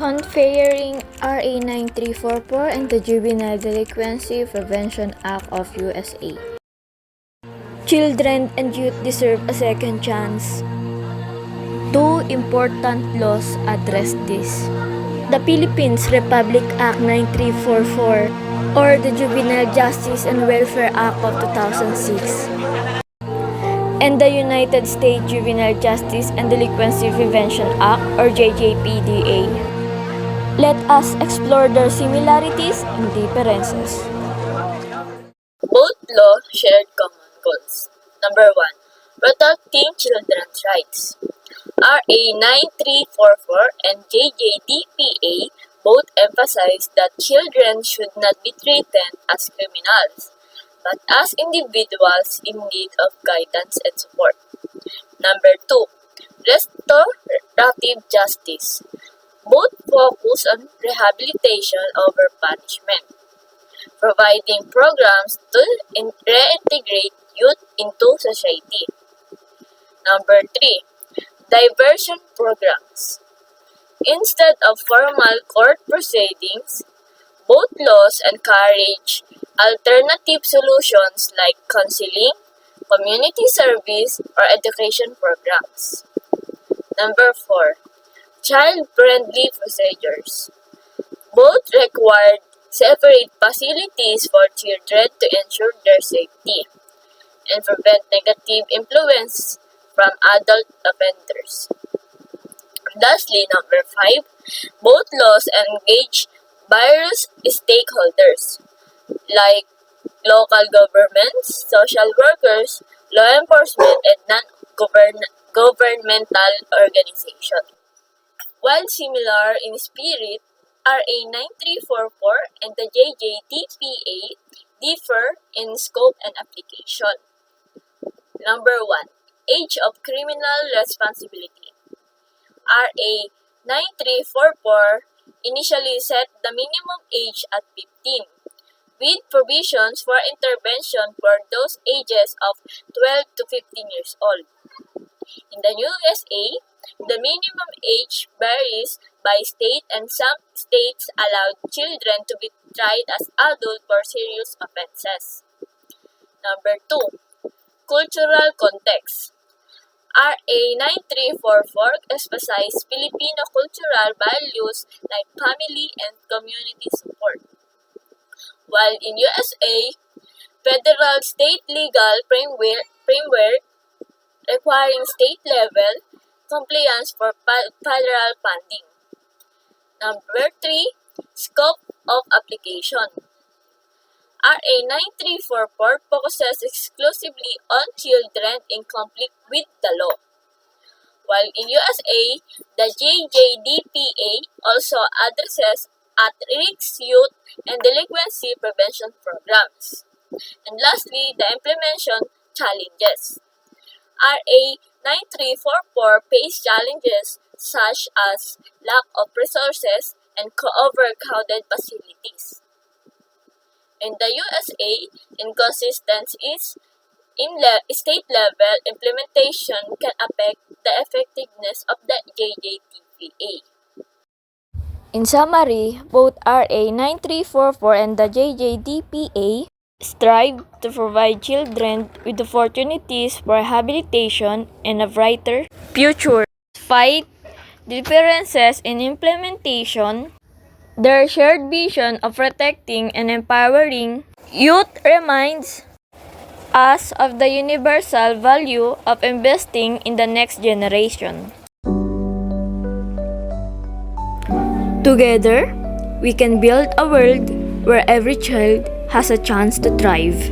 on fairing RA 9344 and the Juvenile Delinquency Prevention Act of USA. Children and youth deserve a second chance. Two important laws address this. The Philippines Republic Act 9344 or the Juvenile Justice and Welfare Act of 2006 and the United States Juvenile Justice and Delinquency Prevention Act or JJPDA. Let us explore their similarities and differences. Both laws shared common goals. Number 1. Protecting children's rights. RA 9344 and JJDPA both emphasize that children should not be treated as criminals, but as individuals in need of guidance and support. Number 2. Restorative justice. Both focus on rehabilitation over punishment, providing programs to reintegrate youth into society. Number 3. Diversion programs. Instead of formal court proceedings, both laws encourage alternative solutions like counseling, community service, or education programs. Number 4. Child-friendly procedures. Both require separate facilities for children to ensure their safety and prevent negative influence from adult offenders. Lastly, number 5, both laws engage various stakeholders like local governments, social workers, law enforcement, and non-governmental organizations. While similar in spirit, RA 9344 and the JJDPA differ in scope and application. Number 1. Age of criminal responsibility. RA 9344 initially set the minimum age at 15, with provisions for intervention for those ages of 12 to 15 years old. In the USA, the minimum age varies by state and some states allow children to be tried as adults for serious offenses. Number 2. Cultural context. RA 9344 emphasizes Filipino cultural values like family and community support. While in USA, federal state legal framework requiring state-level compliance for federal funding. Number 3. Scope of application. RA 9344 focuses exclusively on children in conflict with the law. While in USA, the JJDPA also addresses at-risk youth and delinquency prevention programs. And lastly, the implementation challenges. RA 9344 faces challenges such as lack of resources and overcrowded facilities. In the USA, inconsistencies in state-level implementation can affect the effectiveness of the JJDPA. In summary, both RA 9344 and the JJDPA strive to provide children with opportunities for rehabilitation and a brighter future. Despite differences in implementation, their shared vision of protecting and empowering youth reminds us of the universal value of investing in the next generation. Together, we can build a world where every child has a chance to thrive.